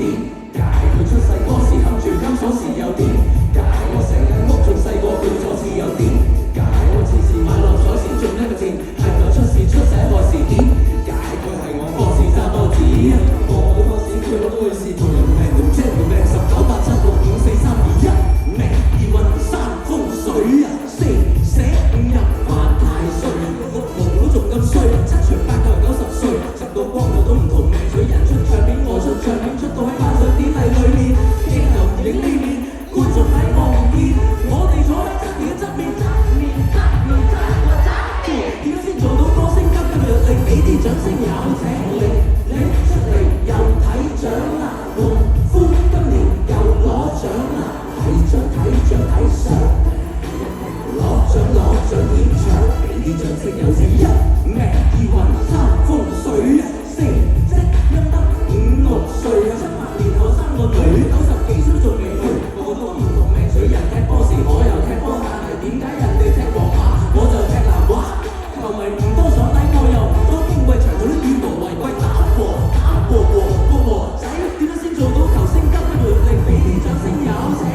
點解？佢出世嗰時冚住金鎖匙又點解？我成間屋仲細過佢坐廁又點解？我次次買六合彩先中一個箭，係咪出事出世何時點解？佢係我波士揸波子，我嘅波士佢攞到去試同人命同車條命1987654321命二運山風水啊，四捨五入犯太歲，個個都仲咁衰，七長八舊90歲，直到光頭都唔同命水，人出唱片我出唱片，出到喺頒獎典禮裏面，鏡頭唔影呢面，觀眾睇我唔見，我哋坐喺側面嘅側面，點解先做到歌星急急弱力，俾啲掌聲有請力，你出嚟又睇獎啦，農夫今年又攞獎啦，睇獎睇相，攞獎演唱，俾啲掌聲有請一命二運三風水啊，四積陰德5、6歲啊，7、8年後生個女，90幾歲都仲未去，個個都唔同命水，人踢波時我又踢波，但係點解人哋踢皇馬我就踢南華？球迷唔多上底，我又唔多矜貴，場度都以和為貴，打和個和仔，點樣先做到球星急不活力？俾啲掌聲有請。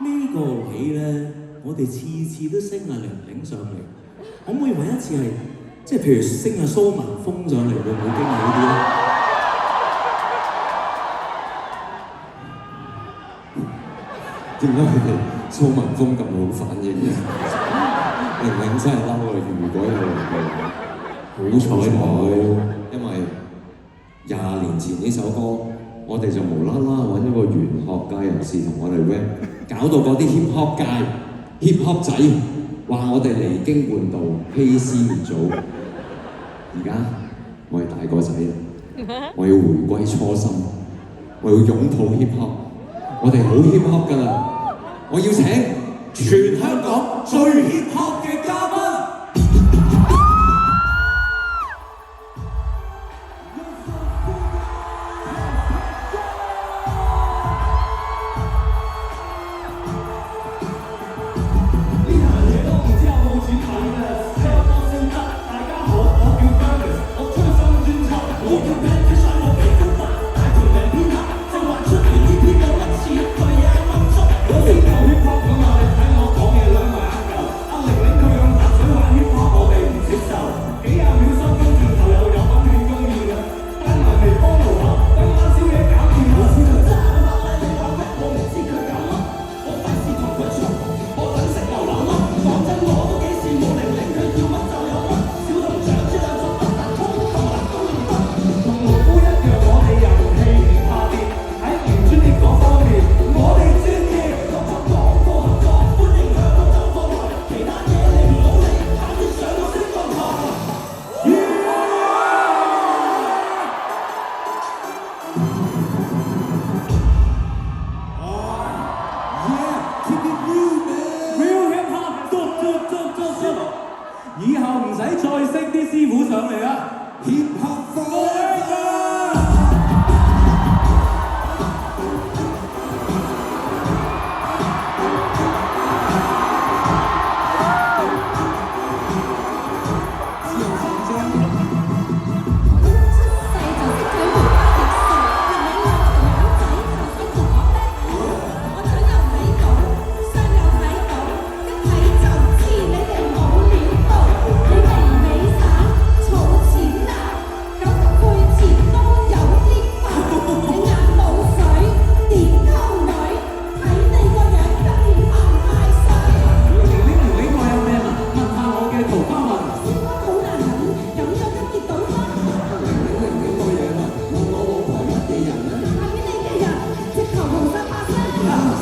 呢個戲咧，我哋次次都升阿玲玲上嚟，可唔可以揾一次係即係譬如升阿蘇文峰上嚟，會唔會驚喜啲咧？點解佢哋蘇文峰咁好反應嘅？玲玲真係嬲啊！如果有人嘅，好彩冇，因為20年前呢首歌，我哋就無啦啦揾一個玄學界人士同我哋 rap， 搞到嗰啲 hip hop 界 hip hop 仔話我哋離經叛道、欺師滅祖。而家我係大個仔啦，我要回歸初心，我要擁抱 hip hop， 我哋好 hip hop 㗎啦！我要請全香港最 hip hop 嘅嘉賓。以後唔使再識啲師傅上嚟啦，hip hop forever！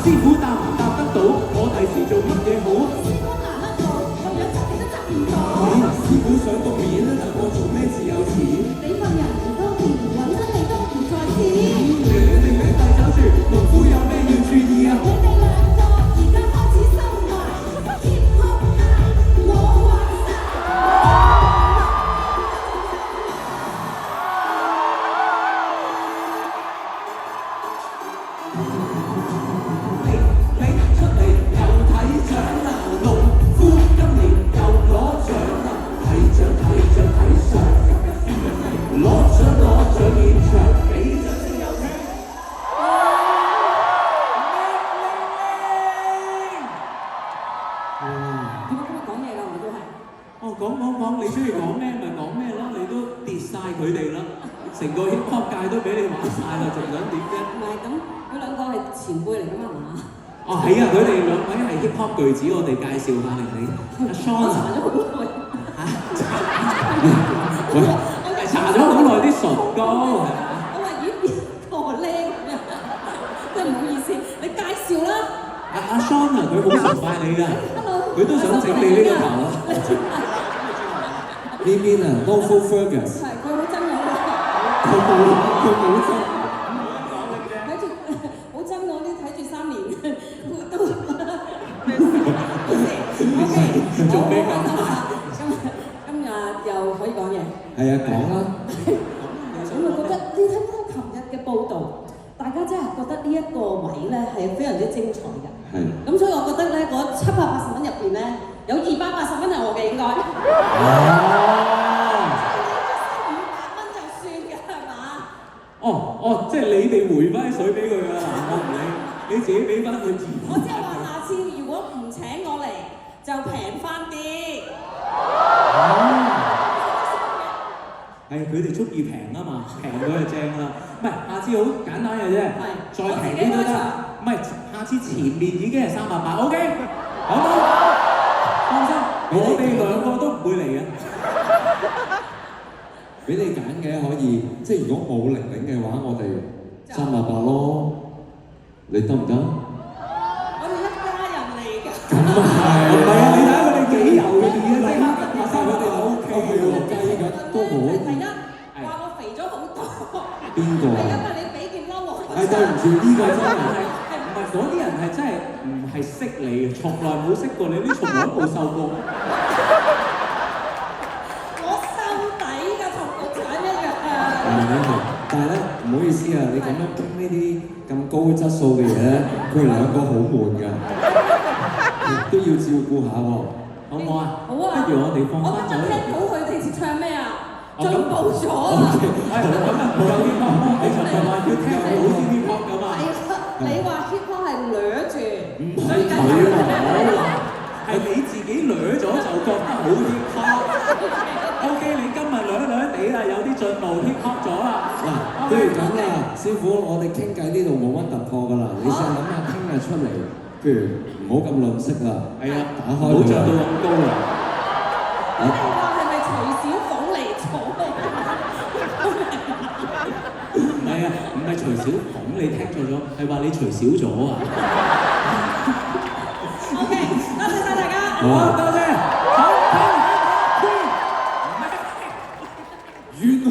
師傅答唔答得到？我第時做乜嘢好？師傅難得我，咁樣執你都執唔到。師傅想讀面啦，但我做咩至有錢？你份人唔多掂，揾得你都唔再錢。你名快走住，農夫有咩要注意啊？你哋兩個而家開始收埋，hip hop界我話晒。出嚟又睇獎啦，農夫今年又攞獎啦，睇獎。講，你中意講咩咪講咩啦，你都跌晒佢哋啦，成個 hip hop 界都俾你玩晒啦，仲想點啫？唔係咁，佢兩個係前輩嚟㗎嘛，係嘛？哦，係啊，佢哋兩位係 hip hop 巨子，我哋介紹下你。阿 Sean 我查咗好耐。搽咗好耐啲唇膏係嘛？我話咦邊個靚啊？真係唔好意思，你介紹啦。阿 Sean 啊，佢好崇拜你㗎，佢都想整你呢個頭啊！呢邊啊 ，Local Fergus， 係佢好憎我㗎。佢冇真。睇住好憎我啲睇住3年，都 OK。做咩咁？今日又可以講嘢。係啊，講啦。咁我覺得你睇唔睇琴日嘅報導？大家真係覺得呢一個位咧係非常之精彩嘅。係。咁所以我覺得咧，嗰780蚊入邊咧，有280蚊係我嘅應該。500蚊就算㗎係嘛？哦，即係你哋回翻水俾佢㗎啦，我唔理，你自己俾翻佢自我即係話下次如果唔請我嚟，就平翻啲。係佢哋中意平啊嘛，平佢就正啦。唔係，下次好簡單嘅啫，再平啲都得。唔係，下次前面已經係380，OK， 好唔好？放心，我哋兩個都唔會嚟嘅。俾你揀嘅可以，即係如果冇玲玲嘅話，我哋380咯，你得唔得？我哋一家人嚟㗎。咁啊唔係啊，你睇佢哋幾有意啊，即刻佢哋 OK 喎，雞咁都好。第一話我肥咗好多。邊個啊？係因為你俾件褸我。係對唔住，呢個真係。唔係嗰啲人係真係唔係識你，從來冇識過你，啲從來都冇受過。我收底㗎，同國產一樣。但係咧，唔好意思啊，你咁樣傾呢啲咁高質素嘅嘢咧，佢哋兩個好悶㗎，都要照顧下喎，好唔好啊？好啊。不如我哋放翻我今日聽到佢哋唱咩啊？進步咗啊！係咁啊，冇有 hip hop，你尋日話要聽好啲 hip hop 㗎嘛？係啊，你話 hip hop 係掠住，唔係佢啊，係你自己掠咗就覺得好 hip hop。OK， 你今日掠地啦，有啲進步 hip hop 咗啦。嗱，不如咁啦，師傅，我哋傾偈呢度冇乜突破㗎啦，你試下諗下聽日出嚟，譬如唔好咁吝嗇啦，係啊，打開唔好着到咁高啦。你哋話係咪徐小鳳嚟咗？唔係啊，唔係徐小鳳，你聽錯咗，係話你徐少咗啊。OK， 多謝晒大家。好，多謝。好，元學